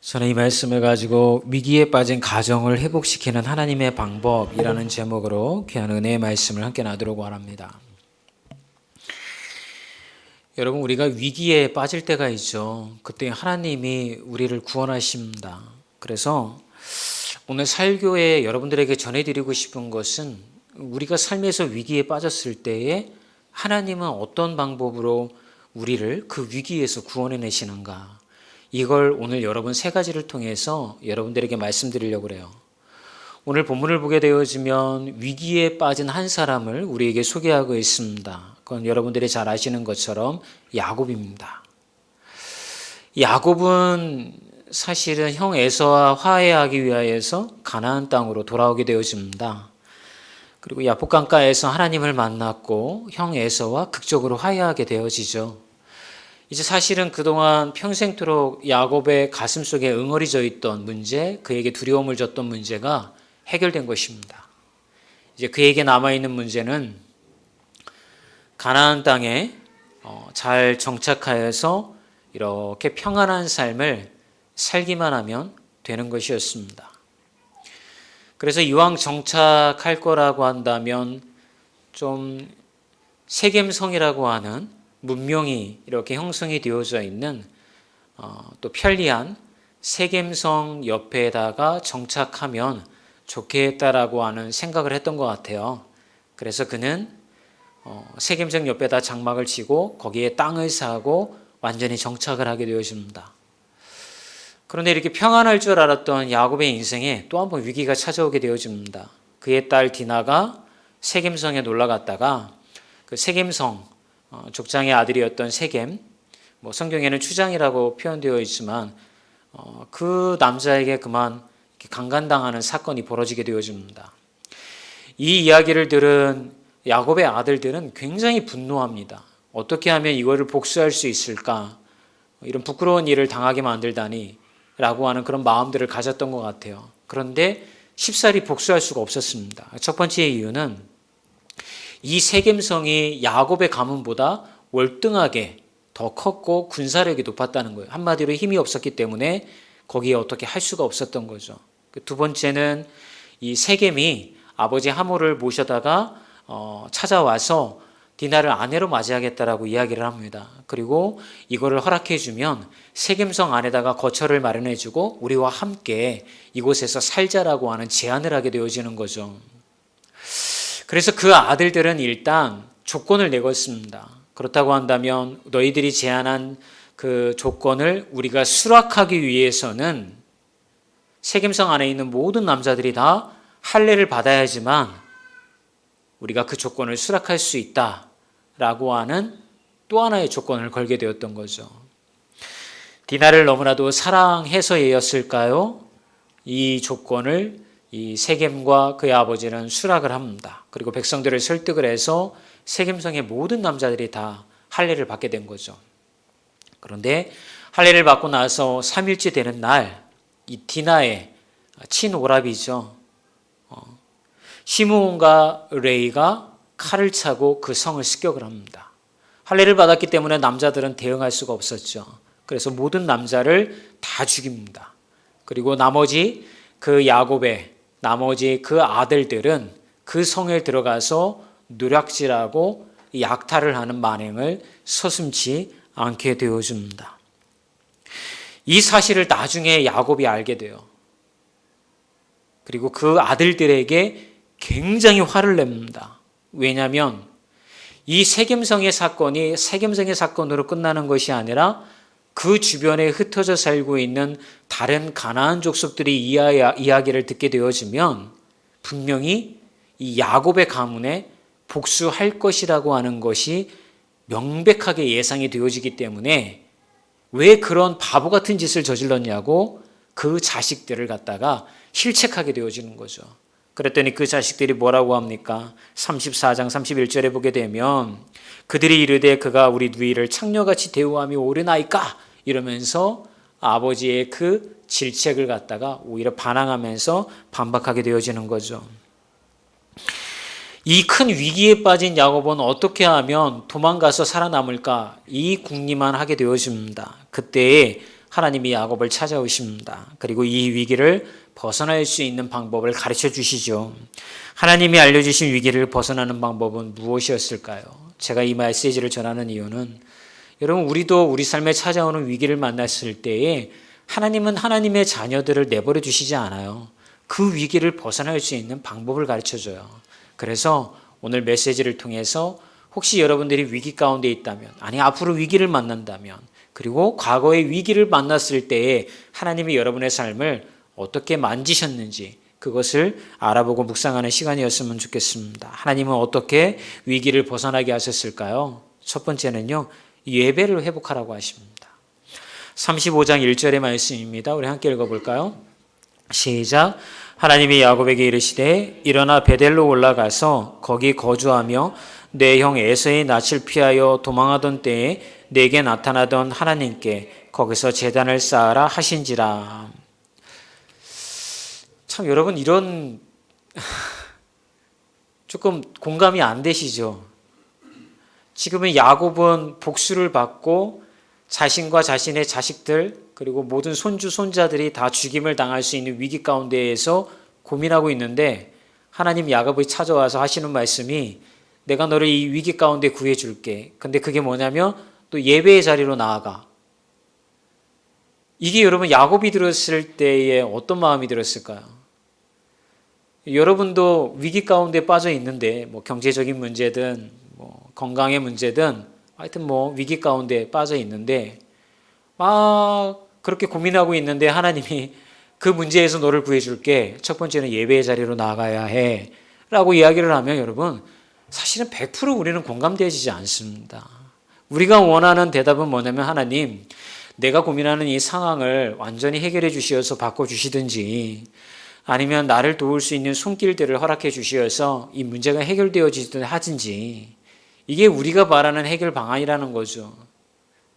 저는 이 말씀을 가지고 위기에 빠진 가정을 회복시키는 하나님의 방법이라는 제목으로 귀한 은혜의 말씀을 함께 나누려고 합니다. 여러분, 우리가 위기에 빠질 때가 있죠. 그때 하나님이 우리를 구원하십니다. 그래서 오늘 설교에 여러분들에게 전해드리고 싶은 것은 우리가 삶에서 위기에 빠졌을 때에 하나님은 어떤 방법으로 우리를 그 위기에서 구원해내시는가, 이걸 오늘 여러분 세 가지를 통해서 여러분들에게 말씀드리려고 그래요. 오늘 본문을 보게 되어지면 위기에 빠진 한 사람을 우리에게 소개하고 있습니다. 그건 여러분들이 잘 아시는 것처럼 야곱입니다. 야곱은 사실은 형 에서와 화해하기 위하여서 가나안 땅으로 돌아오게 되어집니다. 그리고 야복강가에서 하나님을 만났고 형 에서와 극적으로 화해하게 되어지죠. 이제 사실은 그동안 평생토록 야곱의 가슴속에 응어리져 있던 문제, 그에게 두려움을 줬던 문제가 해결된 것입니다. 이제 그에게 남아있는 문제는 가나안 땅에 잘 정착하여서 이렇게 평안한 삶을 살기만 하면 되는 것이었습니다. 그래서 이왕 정착할 거라고 한다면 좀 세겜성이라고 하는 문명이 이렇게 형성이 되어져 있는 또 편리한 세겜성 옆에다가 정착하면 좋겠다라고 하는 생각을 했던 것 같아요. 그래서 그는 세겜성 옆에다 장막을 치고 거기에 땅을 사고 완전히 정착을 하게 되어집니다. 그런데 이렇게 평안할 줄 알았던 야곱의 인생에 또 한 번 위기가 찾아오게 되어집니다. 그의 딸 디나가 세겜성에 놀러 갔다가 그 세겜성 족장의 아들이었던 세겜, 성경에는 추장이라고 표현되어 있지만 그 남자에게 그만 강간당하는 사건이 벌어지게 되어집니다. 이 이야기를 들은 야곱의 아들들은 굉장히 분노합니다. 어떻게 하면 이거를 복수할 수 있을까? 이런 부끄러운 일을 당하게 만들다니 라고 하는 그런 마음들을 가졌던 것 같아요. 그런데 쉽사리 복수할 수가 없었습니다. 첫 번째 이유는 이 세겜성이 야곱의 가문보다 월등하게 더 컸고 군사력이 높았다는 거예요. 한마디로 힘이 없었기 때문에 거기에 어떻게 할 수가 없었던 거죠. 두 번째는 이 세겜이 아버지 하모를 모셔다가 찾아와서 디나를 아내로 맞이하겠다라고 이야기를 합니다. 그리고 이거를 허락해 주면 세겜성 안에다가 거처를 마련해 주고 우리와 함께 이곳에서 살자라고 하는 제안을 하게 되어지는 거죠. 그래서 그 아들들은 일단 조건을 내걸습니다. 그렇다고 한다면 너희들이 제안한 그 조건을 우리가 수락하기 위해서는 세겜성 안에 있는 모든 남자들이 다 할례를 받아야지만 우리가 그 조건을 수락할 수 있다라고 하는 또 하나의 조건을 걸게 되었던 거죠. 디나를 너무나도 사랑해서였을까요? 이 조건을 이 세겜과 그의 아버지는 수락을 합니다. 그리고 백성들을 설득을 해서 세겜성의 모든 남자들이 다 할례를 받게 된 거죠. 그런데 할례를 받고 나서 3일째 되는 날, 이 디나의 친오라비죠. 시므온과 레이가 칼을 차고 그 성을 습격을 합니다. 할례를 받았기 때문에 남자들은 대응할 수가 없었죠. 그래서 모든 남자를 다 죽입니다. 그리고 나머지 그 야곱의 나머지 그 아들들은 그 성에 들어가서 누락질하고 약탈을 하는 만행을 서슴지 않게 되어줍니다. 이 사실을 나중에 야곱이 알게 돼요. 그리고 그 아들들에게 굉장히 화를 냅니다. 왜냐하면 이 세겜성의 사건이 세겜성의 사건으로 끝나는 것이 아니라 그 주변에 흩어져 살고 있는 다른 가나안 족속들이 이야기를 듣게 되어지면 분명히 이 야곱의 가문에 복수할 것이라고 하는 것이 명백하게 예상이 되어지기 때문에 왜 그런 바보 같은 짓을 저질렀냐고 그 자식들을 갖다가 실책하게 되어지는 거죠. 그랬더니 그 자식들이 뭐라고 합니까? 34장 31절에 보게 되면 그들이 이르되 그가 우리 누이를 창녀같이 대우함이 옳으나이까? 이러면서 아버지의 그 질책을 갖다가 오히려 반항하면서 반박하게 되어지는 거죠. 이 큰 위기에 빠진 야곱은 어떻게 하면 도망가서 살아남을까? 이 궁리만 하게 되어집니다. 그때에 하나님이 야곱을 찾아오십니다. 그리고 이 위기를 벗어날 수 있는 방법을 가르쳐 주시죠. 하나님이 알려주신 위기를 벗어나는 방법은 무엇이었을까요? 제가 이 메시지를 전하는 이유는 여러분, 우리도 우리 삶에 찾아오는 위기를 만났을 때에 하나님은 하나님의 자녀들을 내버려 두시지 않아요. 그 위기를 벗어날 수 있는 방법을 가르쳐 줘요. 그래서 오늘 메시지를 통해서 혹시 여러분들이 위기 가운데 있다면, 아니 앞으로 위기를 만난다면, 그리고 과거의 위기를 만났을 때에 하나님이 여러분의 삶을 어떻게 만지셨는지 그것을 알아보고 묵상하는 시간이었으면 좋겠습니다. 하나님은 어떻게 위기를 벗어나게 하셨을까요? 첫 번째는요, 예배를 회복하라고 하십니다. 35장 1절의 말씀입니다. 우리 함께 읽어볼까요? 시작. 하나님이 야곱에게 이르시되 일어나 베델로 올라가서 거기 거주하며 내 형 에서의 낯을 피하여 도망하던 때에 내게 나타나던 하나님께 거기서 제단을 쌓으라 하신지라. 참 여러분, 이런 조금 공감이 안 되시죠? 지금은 야곱은 복수를 받고 자신과 자신의 자식들 그리고 모든 손주 손자들이 다 죽임을 당할 수 있는 위기 가운데에서 고민하고 있는데, 하나님 야곱이 찾아와서 하시는 말씀이 내가 너를 이 위기 가운데 구해줄게. 근데 그게 뭐냐면 또 예배의 자리로 나아가. 이게 여러분 야곱이 들었을 때에 어떤 마음이 들었을까요? 여러분도 위기 가운데 빠져 있는데 뭐 경제적인 문제든 뭐 건강의 문제든 하여튼 뭐 위기 가운데 빠져 있는데 막 그렇게 고민하고 있는데 하나님이 그 문제에서 너를 구해줄게. 첫 번째는 예배의 자리로 나가야 해 라고 이야기를 하면 여러분 사실은 100% 우리는 공감되어지지 않습니다. 우리가 원하는 대답은 뭐냐면, 하나님, 내가 고민하는 이 상황을 완전히 해결해 주시어서 바꿔주시든지, 아니면 나를 도울 수 있는 손길들을 허락해 주시어서 이 문제가 해결되어지든 하든지, 이게 우리가 바라는 해결 방안이라는 거죠.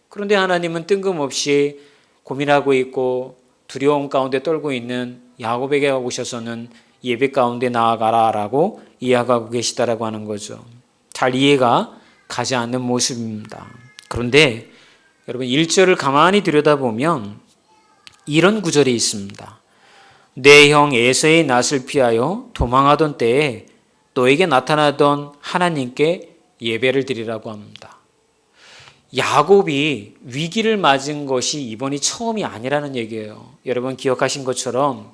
그런데 하나님은 뜬금없이 고민하고 있고 두려움 가운데 떨고 있는 야곱에게 오셔서는 예배 가운데 나아가라라고 이야기하고 계시다라고 하는 거죠. 잘 이해가 가지 않는 모습입니다. 그런데 여러분 1절을 가만히 들여다보면 이런 구절이 있습니다. 내 형 에서의 낯을 피하여 도망하던 때에 너에게 나타나던 하나님께 예배를 드리라고 합니다. 야곱이 위기를 맞은 것이 이번이 처음이 아니라는 얘기예요. 여러분 기억하신 것처럼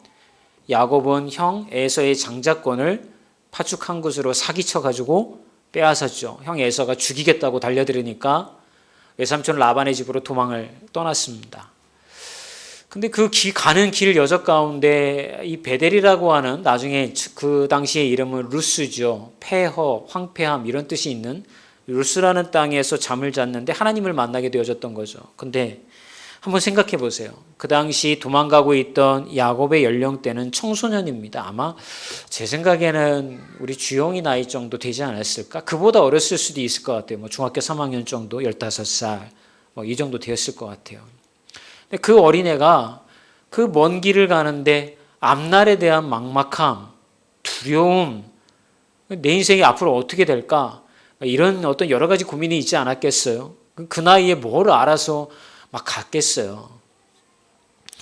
야곱은 형 에서의 장자권을 파축한 것으로 사기쳐가지고 빼앗았죠. 형 에서가 죽이겠다고 달려들으니까 외삼촌 라반의 집으로 도망을 떠났습니다. 근데 그 가는 길 여적 가운데 이 베델이라고 하는, 나중에 그 당시의 이름은 루스죠. 폐허, 황폐함 이런 뜻이 있는 루스라는 땅에서 잠을 잤는데 하나님을 만나게 되어졌던 거죠. 근데 한번 생각해 보세요. 그 당시 도망가고 있던 야곱의 연령대는 청소년입니다. 아마 제 생각에는 우리 주영이 나이 정도 되지 않았을까? 그보다 어렸을 수도 있을 것 같아요. 뭐 중학교 3학년 정도, 15살 뭐 이 정도 되었을 것 같아요. 근데 그 어린애가 그 먼 길을 가는데 앞날에 대한 막막함, 두려움, 내 인생이 앞으로 어떻게 될까? 이런 어떤 여러 가지 고민이 있지 않았겠어요? 그 나이에 뭘 알아서 막 갔겠어요.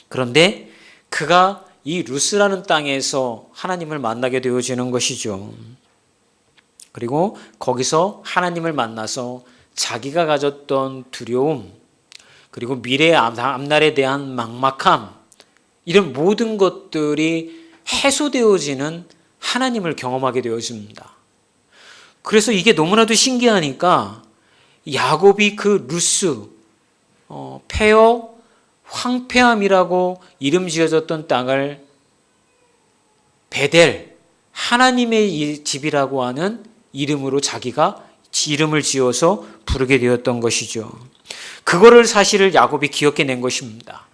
그런데 그가 이 루스라는 땅에서 하나님을 만나게 되어지는 것이죠. 그리고 거기서 하나님을 만나서 자기가 가졌던 두려움, 그리고 미래의 앞날에 대한 막막함, 이런 모든 것들이 해소되어지는 하나님을 경험하게 되어집니다. 그래서 이게 너무나도 신기하니까 야곱이 그 루스, 폐허, 황폐함이라고 이름 지어졌던 땅을 베델, 하나님의 집이라고 하는 이름으로 자기가 이름을 지어서 부르게 되었던 것이죠. 그거를 사실을 야곱이 기억해낸 것입니다.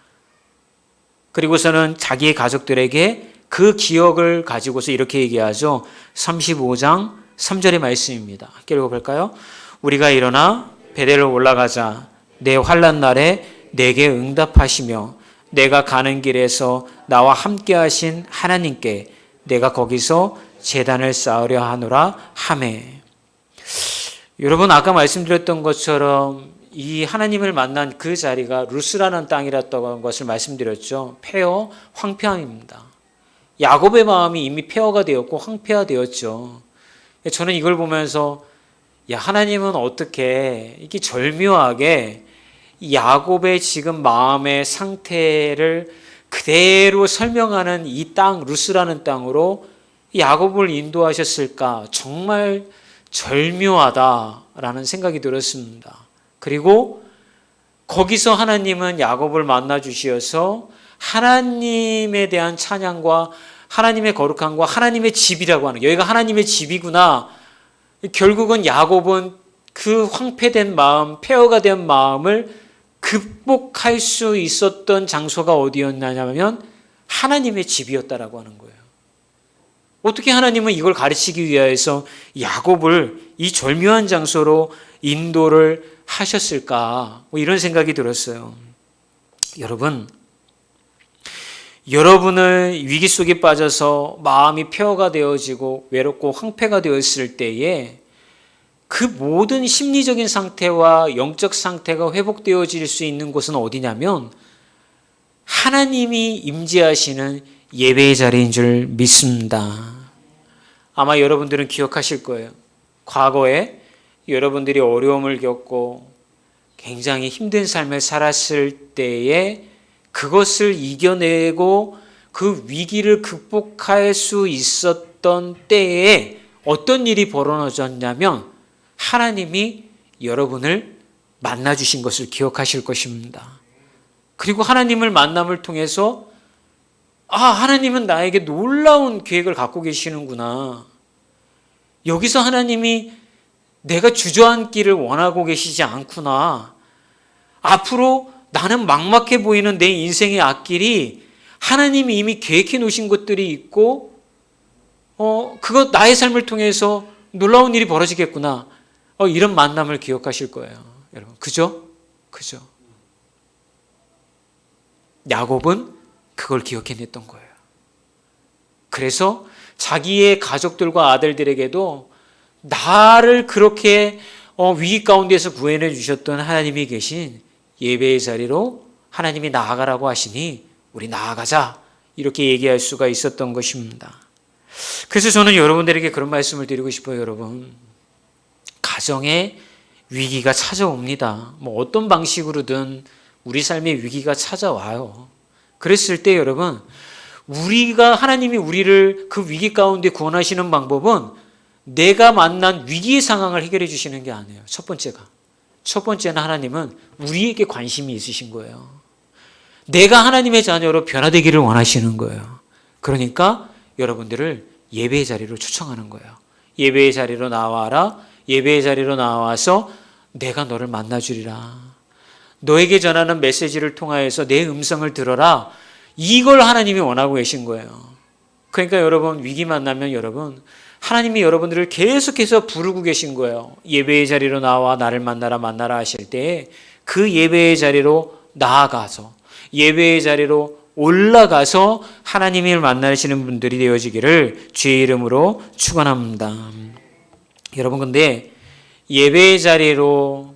그리고서는 자기의 가족들에게 그 기억을 가지고서 이렇게 얘기하죠. 35장 3절의 말씀입니다. 함께 읽어볼까요? 우리가 일어나 베델로 올라가자. 내 환난 날에 내게 응답하시며 내가 가는 길에서 나와 함께 하신 하나님께 내가 거기서 제단을 쌓으려 하노라 하매. 여러분 아까 말씀드렸던 것처럼 이 하나님을 만난 그 자리가 루스라는 땅이었던 것을 말씀드렸죠. 폐허, 황폐함입니다. 야곱의 마음이 이미 폐허가 되었고 황폐화되었죠. 저는 이걸 보면서 야, 하나님은 어떻게 이렇게 절묘하게 야곱의 지금 마음의 상태를 그대로 설명하는 이 땅, 루스라는 땅으로 야곱을 인도하셨을까? 정말 절묘하다라는 생각이 들었습니다. 그리고 거기서 하나님은 야곱을 만나 주셔서 하나님에 대한 찬양과 하나님의 거룩함과 하나님의 집이라고 하는, 여기가 하나님의 집이구나. 결국은 야곱은 그 황폐된 마음, 폐허가 된 마음을 극복할 수 있었던 장소가 어디였냐면 하나님의 집이었다라고 하는 거예요. 어떻게 하나님은 이걸 가르치기 위해서 야곱을 이 절묘한 장소로 인도를 하셨을까? 이런 생각이 들었어요. 여러분을 위기 속에 빠져서 마음이 폐허가 되어지고 외롭고 황폐가 되었을 때에 그 모든 심리적인 상태와 영적 상태가 회복되어질 수 있는 곳은 어디냐면 하나님이 임재하시는 예배의 자리인 줄 믿습니다. 아마 여러분들은 기억하실 거예요. 과거에 여러분들이 어려움을 겪고 굉장히 힘든 삶을 살았을 때에 그것을 이겨내고 그 위기를 극복할 수 있었던 때에 어떤 일이 벌어졌냐면 하나님이 여러분을 만나주신 것을 기억하실 것입니다. 그리고 하나님을 만남을 통해서 하나님은 나에게 놀라운 계획을 갖고 계시는구나. 여기서 하나님이 내가 주저앉기를 원하고 계시지 않구나. 앞으로 나는 막막해 보이는 내 인생의 앞길이 하나님이 이미 계획해 놓으신 것들이 있고 그것 나의 삶을 통해서 놀라운 일이 벌어지겠구나. 이런 만남을 기억하실 거예요. 여러분, 그죠? 야곱은 그걸 기억해냈던 거예요. 그래서 자기의 가족들과 아들들에게도 나를 그렇게 위기 가운데서 구해내 주셨던 하나님이 계신 예배의 자리로 하나님이 나아가라고 하시니 우리 나아가자, 이렇게 얘기할 수가 있었던 것입니다. 그래서 저는 여러분들에게 그런 말씀을 드리고 싶어요. 여러분, 가정에 위기가 찾아옵니다. 어떤 방식으로든 우리 삶에 위기가 찾아와요. 그랬을 때 여러분, 하나님이 우리를 그 위기 가운데 구원하시는 방법은 내가 만난 위기의 상황을 해결해 주시는 게 아니에요. 첫 번째는 하나님은 우리에게 관심이 있으신 거예요. 내가 하나님의 자녀로 변화되기를 원하시는 거예요. 그러니까 여러분들을 예배의 자리로 초청하는 거예요. 예배의 자리로 나와라. 예배의 자리로 나와서 내가 너를 만나주리라. 너에게 전하는 메시지를 통하여서 내 음성을 들어라. 이걸 하나님이 원하고 계신 거예요. 그러니까 여러분, 위기 만나면 여러분, 하나님이 여러분들을 계속해서 부르고 계신 거예요. 예배의 자리로 나와 나를 만나라 하실 때 그 예배의 자리로 나아가서 예배의 자리로 올라가서 하나님을 만나시는 분들이 되어지기를 주의 이름으로 축원합니다. 여러분, 근데 예배의 자리로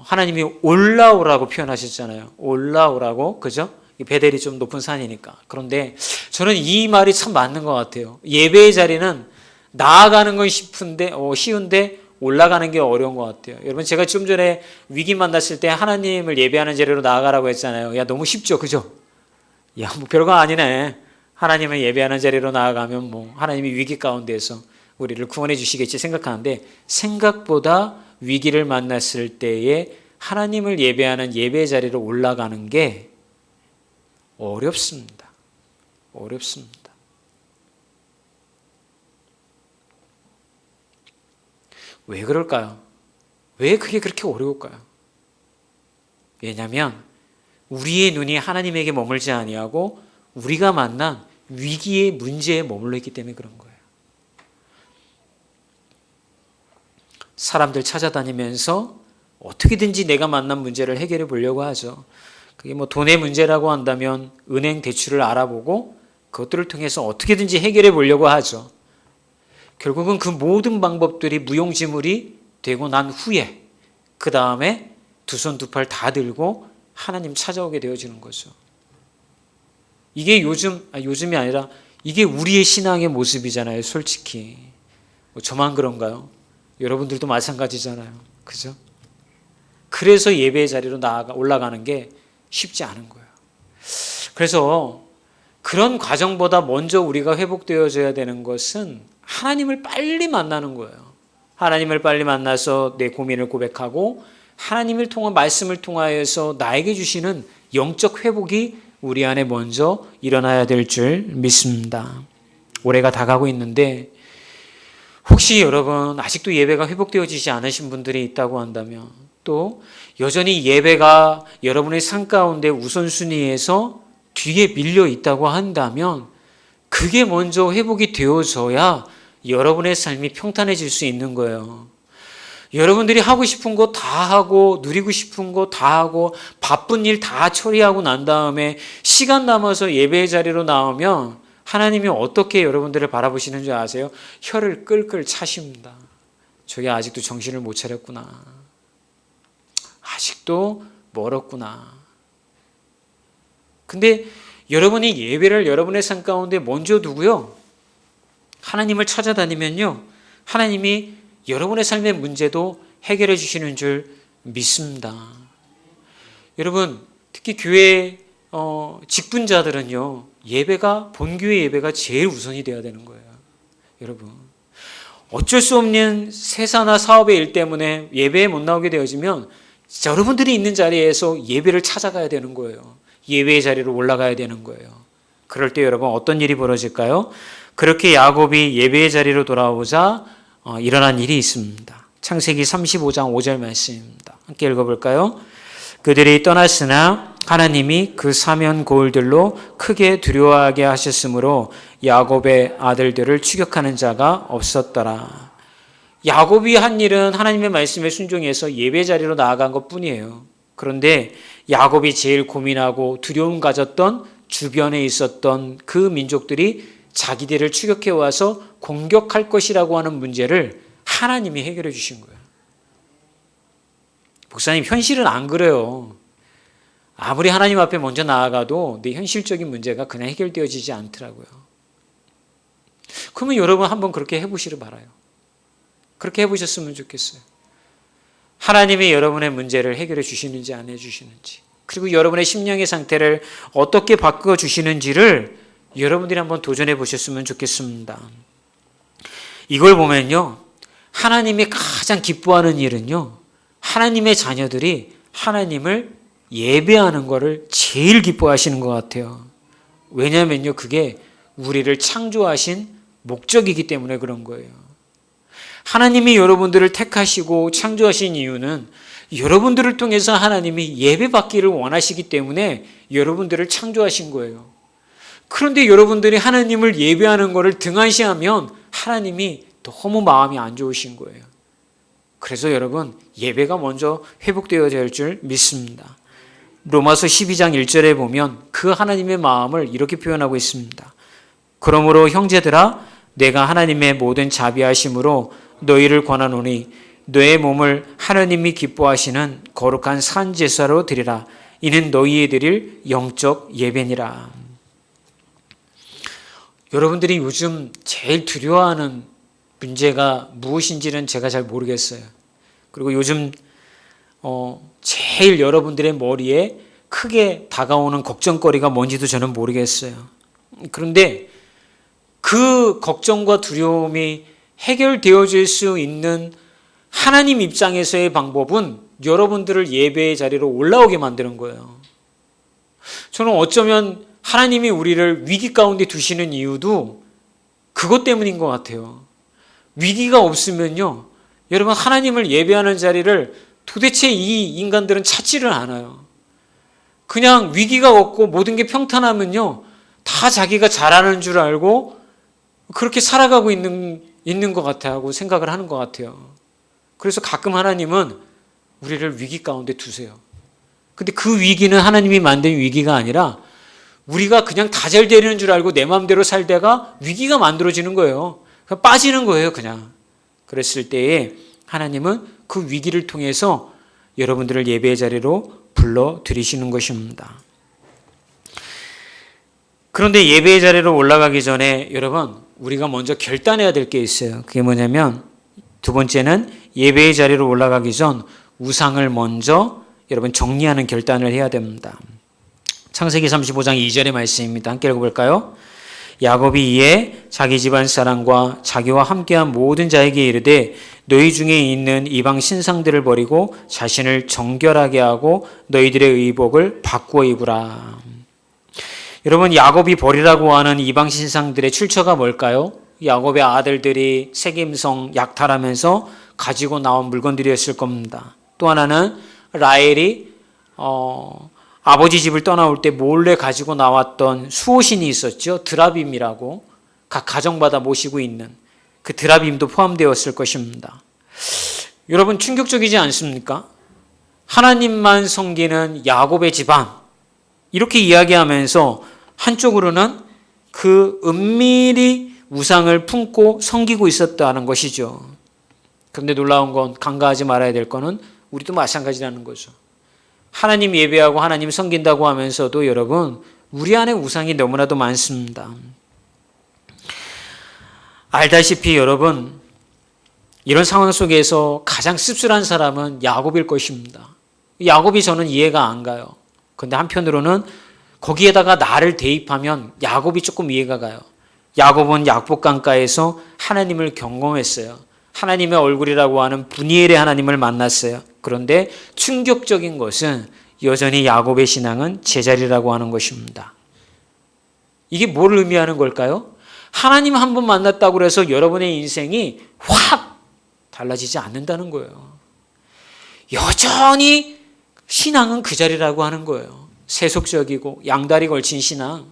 하나님이 올라오라고 표현하셨잖아요. 올라오라고, 그죠? 베델이 좀 높은 산이니까. 그런데 저는 이 말이 참 맞는 것 같아요. 예배의 자리는 나아가는 건 쉬운데 올라가는 게 어려운 것 같아요. 여러분, 제가 좀 전에 위기 만났을 때 하나님을 예배하는 자리로 나아가라고 했잖아요. 야, 너무 쉽죠, 그죠? 야, 별거 아니네. 하나님을 예배하는 자리로 나아가면 하나님이 위기 가운데에서 우리를 구원해 주시겠지 생각하는데, 생각보다 위기를 만났을 때에 하나님을 예배하는 예배 자리로 올라가는 게 어렵습니다. 왜 그럴까요? 왜 그게 그렇게 어려울까요? 왜냐하면 우리의 눈이 하나님에게 머물지 아니하고 우리가 만난 위기의 문제에 머물러 있기 때문에 그런 거예요. 사람들 찾아다니면서 어떻게든지 내가 만난 문제를 해결해 보려고 하죠. 그게 돈의 문제라고 한다면 은행 대출을 알아보고 그것들을 통해서 어떻게든지 해결해 보려고 하죠. 결국은 그 모든 방법들이 무용지물이 되고 난 후에 그 다음에 두 손 두 팔 다 들고 하나님 찾아오게 되어지는 거죠. 이게 요즘이 아니라 이게 우리의 신앙의 모습이잖아요. 솔직히. 저만 그런가요? 여러분들도 마찬가지잖아요. 그죠? 그래서 예배의 자리로 올라가는 게 쉽지 않은 거예요. 그래서 그런 과정보다 먼저 우리가 회복되어져야 되는 것은 하나님을 빨리 만나는 거예요. 하나님을 빨리 만나서 내 고민을 고백하고 하나님을 통한 말씀을 통하여서 나에게 주시는 영적 회복이 우리 안에 먼저 일어나야 될 줄 믿습니다. 올해가 다가고 있는데 혹시 여러분 아직도 예배가 회복되어지지 않으신 분들이 있다고 한다면, 또 여전히 예배가 여러분의 삶 가운데 우선순위에서 뒤에 밀려 있다고 한다면, 그게 먼저 회복이 되어져야 여러분의 삶이 평탄해질 수 있는 거예요. 여러분들이 하고 싶은 거 다 하고 누리고 싶은 거 다 하고 바쁜 일 다 처리하고 난 다음에 시간 남아서 예배의 자리로 나오면 하나님이 어떻게 여러분들을 바라보시는 줄 아세요? 혀를 끌끌 차십니다. 저게 아직도 정신을 못 차렸구나. 아직도 멀었구나. 근데 여러분이 예배를 여러분의 삶 가운데 먼저 두고요, 하나님을 찾아다니면요, 하나님이 여러분의 삶의 문제도 해결해 주시는 줄 믿습니다. 여러분, 특히 교회 직분자들은요, 본교회 예배가 제일 우선이 되어야 되는 거예요. 여러분, 어쩔 수 없는 세사나 사업의 일 때문에 예배에 못 나오게 되어지면 여러분들이 있는 자리에서 예배를 찾아가야 되는 거예요. 예배의 자리로 올라가야 되는 거예요. 그럴 때 여러분 어떤 일이 벌어질까요? 그렇게 야곱이 예배의 자리로 돌아오자 일어난 일이 있습니다. 창세기 35장 5절 말씀입니다. 함께 읽어볼까요? 그들이 떠났으나 하나님이 그 사면 고을들로 크게 두려워하게 하셨으므로 야곱의 아들들을 추격하는 자가 없었더라. 야곱이 한 일은 하나님의 말씀에 순종해서 예배 자리로 나아간 것뿐이에요. 그런데 야곱이 제일 고민하고 두려움 가졌던 주변에 있었던 그 민족들이 자기들을 추격해 와서 공격할 것이라고 하는 문제를 하나님이 해결해 주신 거예요. 목사님, 현실은 안 그래요. 아무리 하나님 앞에 먼저 나아가도 내 현실적인 문제가 그냥 해결되어지지 않더라고요. 그러면 여러분 한번 그렇게 해보시길 바라요. 그렇게 해보셨으면 좋겠어요. 하나님이 여러분의 문제를 해결해 주시는지 안 해주시는지, 그리고 여러분의 심령의 상태를 어떻게 바꿔주시는지를 여러분들이 한번 도전해 보셨으면 좋겠습니다. 이걸 보면요, 하나님이 가장 기뻐하는 일은요, 하나님의 자녀들이 하나님을 예배하는 것을 제일 기뻐하시는 것 같아요. 왜냐하면요, 그게 우리를 창조하신 목적이기 때문에 그런 거예요. 하나님이 여러분들을 택하시고 창조하신 이유는 여러분들을 통해서 하나님이 예배받기를 원하시기 때문에 여러분들을 창조하신 거예요. 그런데 여러분들이 하나님을 예배하는 것을 등한시하면 하나님이 너무 마음이 안 좋으신 거예요. 그래서 여러분, 예배가 먼저 회복되어야 할 줄 믿습니다. 로마서 12장 1절에 보면 그 하나님의 마음을 이렇게 표현하고 있습니다. 그러므로 형제들아, 내가 하나님의 모든 자비하심으로 너희를 권하노니 너의 몸을 하나님이 기뻐하시는 거룩한 산제사로 드리라. 이는 너희에 드릴 영적 예배니라. 여러분들이 요즘 제일 두려워하는 문제가 무엇인지는 제가 잘 모르겠어요. 그리고 요즘 제일 여러분들의 머리에 크게 다가오는 걱정거리가 뭔지도 저는 모르겠어요. 그런데 그 걱정과 두려움이 해결되어질 수 있는 하나님 입장에서의 방법은 여러분들을 예배의 자리로 올라오게 만드는 거예요. 저는 어쩌면 하나님이 우리를 위기 가운데 두시는 이유도 그것 때문인 것 같아요. 위기가 없으면요, 여러분, 하나님을 예배하는 자리를 도대체 이 인간들은 찾지를 않아요. 그냥 위기가 없고 모든 게 평탄하면요, 다 자기가 잘하는 줄 알고 그렇게 살아가고 있는 것 같아하고 생각을 하는 것 같아요. 그래서 가끔 하나님은 우리를 위기 가운데 두세요. 근데 그 위기는 하나님이 만든 위기가 아니라 우리가 그냥 다 잘 되는 줄 알고 내 마음대로 살다가 위기가 만들어지는 거예요. 그냥 빠지는 거예요, 그냥. 그랬을 때에 하나님은 그 위기를 통해서 여러분들을 예배의 자리로 불러들이시는 것입니다. 그런데 예배의 자리로 올라가기 전에 여러분, 우리가 먼저 결단해야 될 게 있어요. 그게 뭐냐면 두 번째는 예배의 자리로 올라가기 전 우상을 먼저 여러분 정리하는 결단을 해야 됩니다. 창세기 35장 2절의 말씀입니다. 함께 읽어볼까요? 야곱이 이에 자기 집안 사람과 자기와 함께한 모든 자에게 이르되 너희 중에 있는 이방 신상들을 버리고 자신을 정결하게 하고 너희들의 의복을 바꾸어 입으라. 여러분, 야곱이 버리라고 하는 이방 신상들의 출처가 뭘까요? 야곱의 아들들이 세겜성 약탈하면서 가지고 나온 물건들이었을 겁니다. 또 하나는 라헬이 아버지 집을 떠나올 때 몰래 가지고 나왔던 수호신이 있었죠. 드라빔이라고 각 가정마다 모시고 있는 그 드라빔도 포함되었을 것입니다. 여러분, 충격적이지 않습니까? 하나님만 섬기는 야곱의 집안, 이렇게 이야기하면서 한쪽으로는 그 은밀히 우상을 품고 섬기고 있었다는 것이죠. 그런데 놀라운 건, 간과하지 말아야 될 거는 우리도 마찬가지라는 거죠. 하나님 예배하고 하나님 섬긴다고 하면서도 여러분, 우리 안에 우상이 너무나도 많습니다. 알다시피 여러분, 이런 상황 속에서 가장 씁쓸한 사람은 야곱일 것입니다. 야곱이 저는 이해가 안 가요. 그런데 한편으로는 거기에다가 나를 대입하면 야곱이 조금 이해가 가요. 야곱은 야복강가에서 하나님을 경험했어요. 하나님의 얼굴이라고 하는 분이엘의 하나님을 만났어요. 그런데 충격적인 것은 여전히 야곱의 신앙은 제자리라고 하는 것입니다. 이게 뭘 의미하는 걸까요? 하나님 한 번 만났다고 해서 여러분의 인생이 확 달라지지 않는다는 거예요. 여전히 신앙은 그 자리라고 하는 거예요. 세속적이고 양다리 걸친 신앙,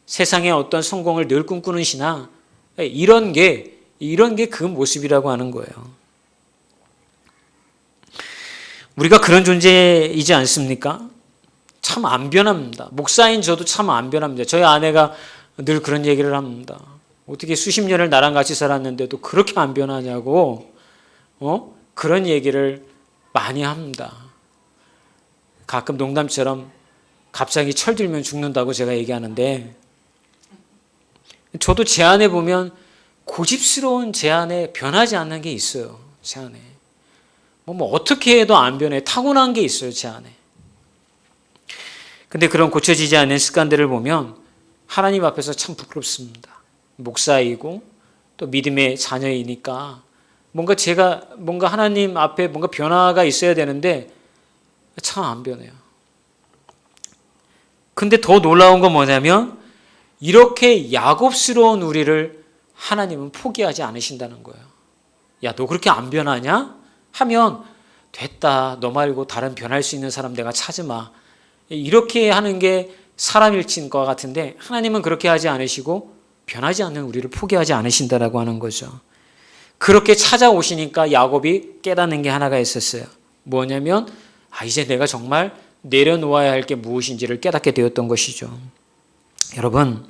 세상의 어떤 성공을 늘 꿈꾸는 신앙, 이런 게 그 모습이라고 하는 거예요. 우리가 그런 존재이지 않습니까? 참 안 변합니다. 목사인 저도 참 안 변합니다. 저희 아내가 늘 그런 얘기를 합니다. 어떻게 수십 년을 나랑 같이 살았는데도 그렇게 안 변하냐고 그런 얘기를 많이 합니다. 가끔 농담처럼 갑자기 철들면 죽는다고 제가 얘기하는데, 저도 제 안에 보면 고집스러운 제 안에 변하지 않는 게 있어요. 제 안에 뭐 어떻게 해도 안 변해. 타고난 게 있어요, 제 안에. 근데 그런 고쳐지지 않는 습관들을 보면 하나님 앞에서 참 부끄럽습니다. 목사이고 또 믿음의 자녀이니까 뭔가 하나님 앞에 뭔가 변화가 있어야 되는데 참 안 변해요. 근데 더 놀라운 건 뭐냐면, 이렇게 야곱스러운 우리를 하나님은 포기하지 않으신다는 거예요. 야, 너 그렇게 안 변하냐? 하면 됐다. 너 말고 다른 변할 수 있는 사람 내가 찾으마. 이렇게 하는 게 사람일진 것 같은데, 하나님은 그렇게 하지 않으시고 변하지 않는 우리를 포기하지 않으신다라고 하는 거죠. 그렇게 찾아오시니까 야곱이 깨닫는 게 하나가 있었어요. 뭐냐면, 이제 내가 정말 내려놓아야 할 게 무엇인지를 깨닫게 되었던 것이죠. 여러분,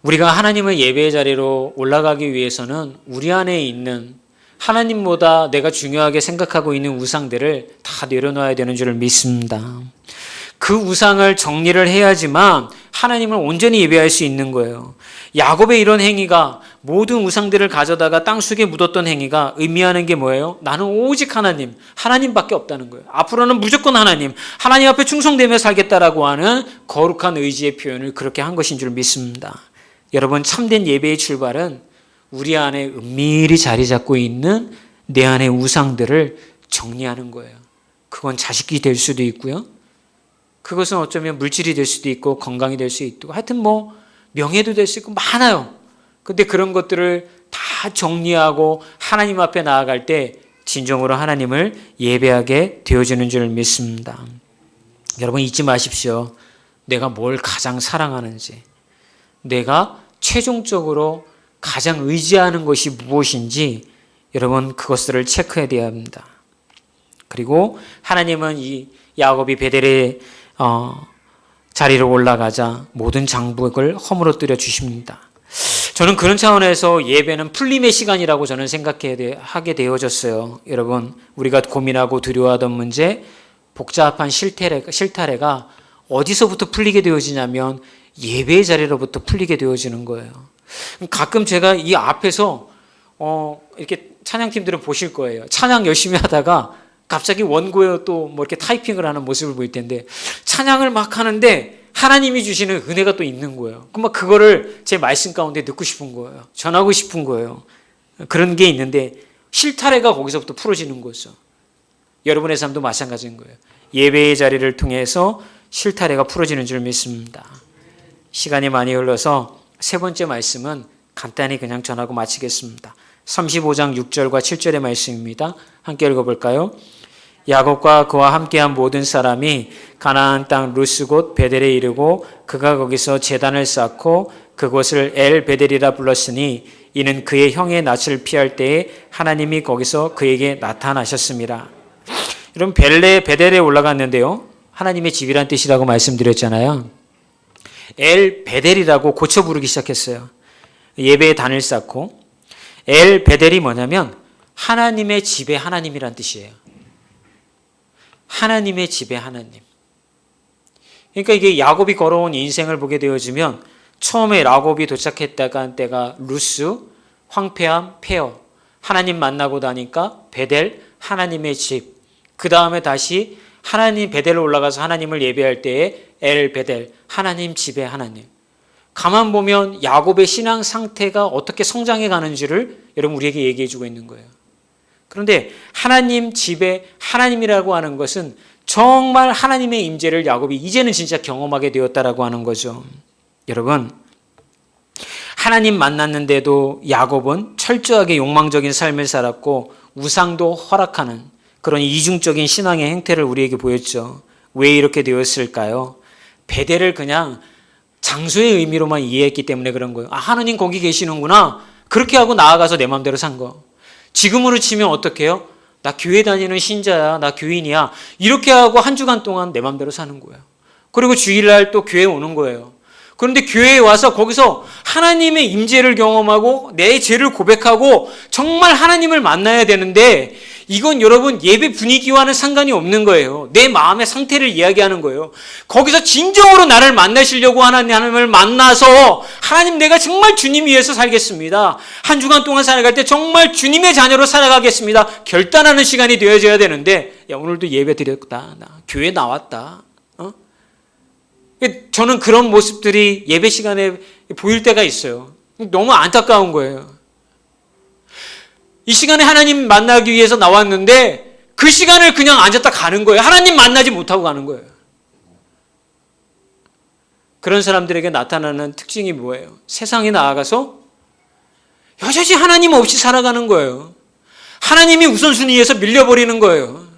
우리가 하나님의 예배의 자리로 올라가기 위해서는 우리 안에 있는 하나님보다 내가 중요하게 생각하고 있는 우상들을 다 내려놔야 되는 줄을 믿습니다. 그 우상을 정리를 해야지만 하나님을 온전히 예배할 수 있는 거예요. 야곱의 이런 행위가, 모든 우상들을 가져다가 땅속에 묻었던 행위가 의미하는 게 뭐예요? 나는 오직 하나님밖에 없다는 거예요. 앞으로는 무조건 하나님 앞에 충성되며 살겠다라고 하는 거룩한 의지의 표현을 그렇게 한 것인 줄 믿습니다. 여러분, 참된 예배의 출발은 우리 안에 은밀히 자리 잡고 있는 내 안의 우상들을 정리하는 거예요. 그건 자식이 될 수도 있고요. 그것은 어쩌면 물질이 될 수도 있고 건강이 될 수 있고, 하여튼 명예도 될 수 있고 많아요. 근데 그런 것들을 다 정리하고 하나님 앞에 나아갈 때 진정으로 하나님을 예배하게 되어지는 줄 믿습니다. 여러분, 잊지 마십시오. 내가 뭘 가장 사랑하는지, 내가 최종적으로 가장 의지하는 것이 무엇인지, 여러분 그것들을 체크해야 합니다. 그리고 하나님은 이 야곱이 베델의 자리로 올라가자 모든 장벽을 허물어뜨려 주십니다. 저는 그런 차원에서 예배는 풀림의 시간이라고 저는 생각하게 되어졌어요. 여러분, 우리가 고민하고 두려워하던 문제, 복잡한 실타래가 어디서부터 풀리게 되어지냐면 예배의 자리로부터 풀리게 되어지는 거예요. 가끔 제가 이 앞에서 이렇게 찬양팀들은 보실 거예요. 찬양 열심히 하다가 갑자기 원고에 또 뭐 이렇게 타이핑을 하는 모습을 보일 텐데, 찬양을 막 하는데 하나님이 주시는 은혜가 또 있는 거예요. 그럼 그거를 제 말씀 가운데 넣고 싶은 거예요. 전하고 싶은 거예요. 그런 게 있는데 실타래가 거기서부터 풀어지는 거죠. 여러분의 삶도 마찬가지인 거예요. 예배의 자리를 통해서 실타래가 풀어지는 줄 믿습니다. 시간이 많이 흘러서 세 번째 말씀은 간단히 그냥 전하고 마치겠습니다. 35장 6절과 7절의 말씀입니다. 함께 읽어볼까요? 야곱과 그와 함께한 모든 사람이 가나안 땅 루스 곧 베델에 이르고 그가 거기서 제단을 쌓고 그곳을 엘 베델이라 불렀으니 이는 그의 형의 낯을 피할 때에 하나님이 거기서 그에게 나타나셨습니다. 여러분, 베델에 올라갔는데요, 하나님의 집이란 뜻이라고 말씀드렸잖아요. 엘 베델이라고 고쳐 부르기 시작했어요. 예배의 단을 쌓고. 엘 베델이 뭐냐면 하나님의 집의 하나님이란 뜻이에요. 하나님의 집의 하나님. 그러니까 이게 야곱이 걸어온 인생을 보게 되어지면 처음에 야곱이 도착했다가 때가 루스, 황폐함, 폐허, 하나님 만나고 나니까 베델, 하나님의 집. 그 다음에 다시 하나님 베델로 올라가서 하나님을 예배할 때에 엘 베델, 하나님 집의 하나님. 가만 보면 야곱의 신앙 상태가 어떻게 성장해 가는지를 여러분 우리에게 얘기해 주고 있는 거예요. 그런데 하나님 집에 하나님이라고 하는 것은 정말 하나님의 임재를 야곱이 이제는 진짜 경험하게 되었다라고 하는 거죠. 여러분, 하나님 만났는데도 야곱은 철저하게 욕망적인 삶을 살았고 우상도 허락하는 그런 이중적인 신앙의 행태를 우리에게 보였죠. 왜 이렇게 되었을까요? 베델을 그냥 장소의 의미로만 이해했기 때문에 그런 거예요. 아, 하나님 거기 계시는구나. 그렇게 하고 나아가서 내 마음대로 산 거. 지금으로 치면 어떻게 해요? 나 교회 다니는 신자야, 나 교인이야. 이렇게 하고 한 주간 동안 내 마음대로 사는 거예요. 그리고 주일날 또 교회 오는 거예요. 그런데 교회에 와서 거기서 하나님의 임재를 경험하고 내 죄를 고백하고 정말 하나님을 만나야 되는데, 이건 여러분 예배 분위기와는 상관이 없는 거예요. 내 마음의 상태를 이야기하는 거예요. 거기서 진정으로 나를 만나시려고 하나님을 만나서 하나님, 내가 정말 주님 위해서 살겠습니다. 한 주간 동안 살아갈 때 정말 주님의 자녀로 살아가겠습니다. 결단하는 시간이 되어져야 되는데, 야, 오늘도 예배 드렸다. 나 교회 나왔다. 저는 그런 모습들이 예배 시간에 보일 때가 있어요. 너무 안타까운 거예요. 이 시간에 하나님 만나기 위해서 나왔는데 그 시간을 그냥 앉았다 가는 거예요. 하나님 만나지 못하고 가는 거예요. 그런 사람들에게 나타나는 특징이 뭐예요? 세상에 나아가서 여전히 하나님 없이 살아가는 거예요. 하나님이 우선순위에서 밀려버리는 거예요.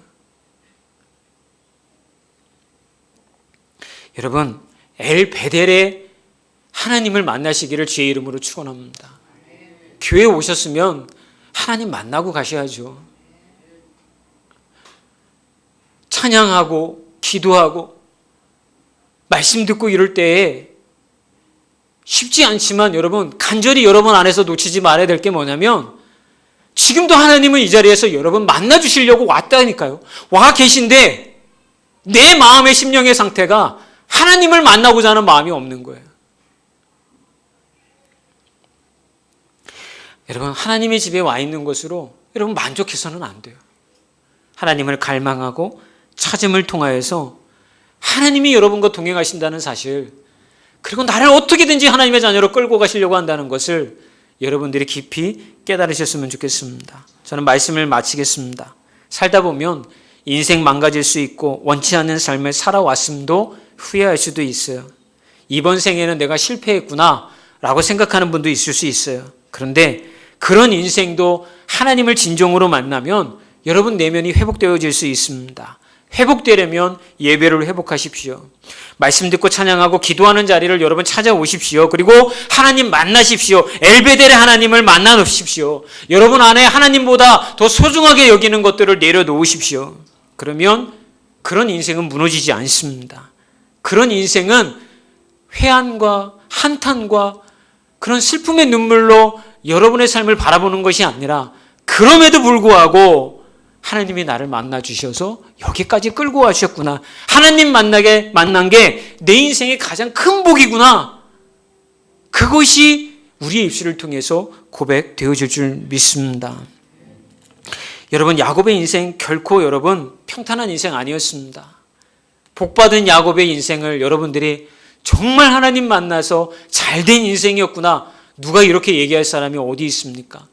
여러분, 엘 베델에 하나님을 만나시기를 주의 이름으로 축원합니다. 교회에 오셨으면 하나님 만나고 가셔야죠. 찬양하고 기도하고 말씀 듣고 이럴 때에 쉽지 않지만 여러분, 간절히 여러분 안에서 놓치지 말아야 될 게 뭐냐면, 지금도 하나님은 이 자리에서 여러분 만나 주시려고 왔다니까요. 와 계신데 내 마음의 심령의 상태가 하나님을 만나고자 하는 마음이 없는 거예요. 여러분, 하나님의 집에 와 있는 것으로 여러분 만족해서는 안 돼요. 하나님을 갈망하고 찾음을 통하여서 하나님이 여러분과 동행하신다는 사실, 그리고 나를 어떻게든지 하나님의 자녀로 끌고 가시려고 한다는 것을 여러분들이 깊이 깨달으셨으면 좋겠습니다. 저는 말씀을 마치겠습니다. 살다 보면 인생 망가질 수 있고 원치 않는 삶을 살아왔음도 후회할 수도 있어요. 이번 생에는 내가 실패했구나 라고 생각하는 분도 있을 수 있어요. 그런데 그런 인생도 하나님을 진정으로 만나면 여러분 내면이 회복되어질 수 있습니다. 회복되려면 예배를 회복하십시오. 말씀 듣고 찬양하고 기도하는 자리를 여러분 찾아오십시오. 그리고 하나님 만나십시오. 엘베델의 하나님을 만나 놓으십시오. 여러분 안에 하나님보다 더 소중하게 여기는 것들을 내려놓으십시오. 그러면 그런 인생은 무너지지 않습니다. 그런 인생은 회한과 한탄과 그런 슬픔의 눈물로 여러분의 삶을 바라보는 것이 아니라 그럼에도 불구하고 하나님이 나를 만나 주셔서 여기까지 끌고 와주셨구나. 하나님 만난 게 내 인생의 가장 큰 복이구나. 그것이 우리의 입술을 통해서 고백되어질 줄 믿습니다. 여러분, 야곱의 인생 결코 여러분 평탄한 인생 아니었습니다. 복받은 야곱의 인생을 여러분들이 정말 하나님 만나서 잘된 인생이었구나. 누가 이렇게 얘기할 사람이 어디 있습니까?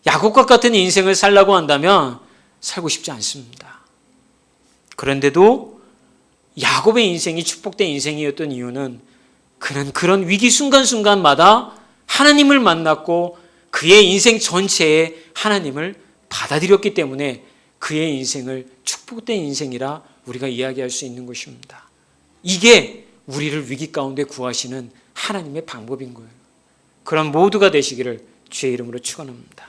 야곱과 같은 인생을 살라고 한다면 살고 싶지 않습니다. 그런데도 야곱의 인생이 축복된 인생이었던 이유는 그는 그런 위기 순간순간마다 하나님을 만났고 그의 인생 전체에 하나님을 받아들였기 때문에 그의 인생을 축복된 인생이라 우리가 이야기할 수 있는 것입니다. 이게 우리를 위기 가운데 구하시는 하나님의 방법인 거예요. 그런 모두가 되시기를 주의 이름으로 축원합니다.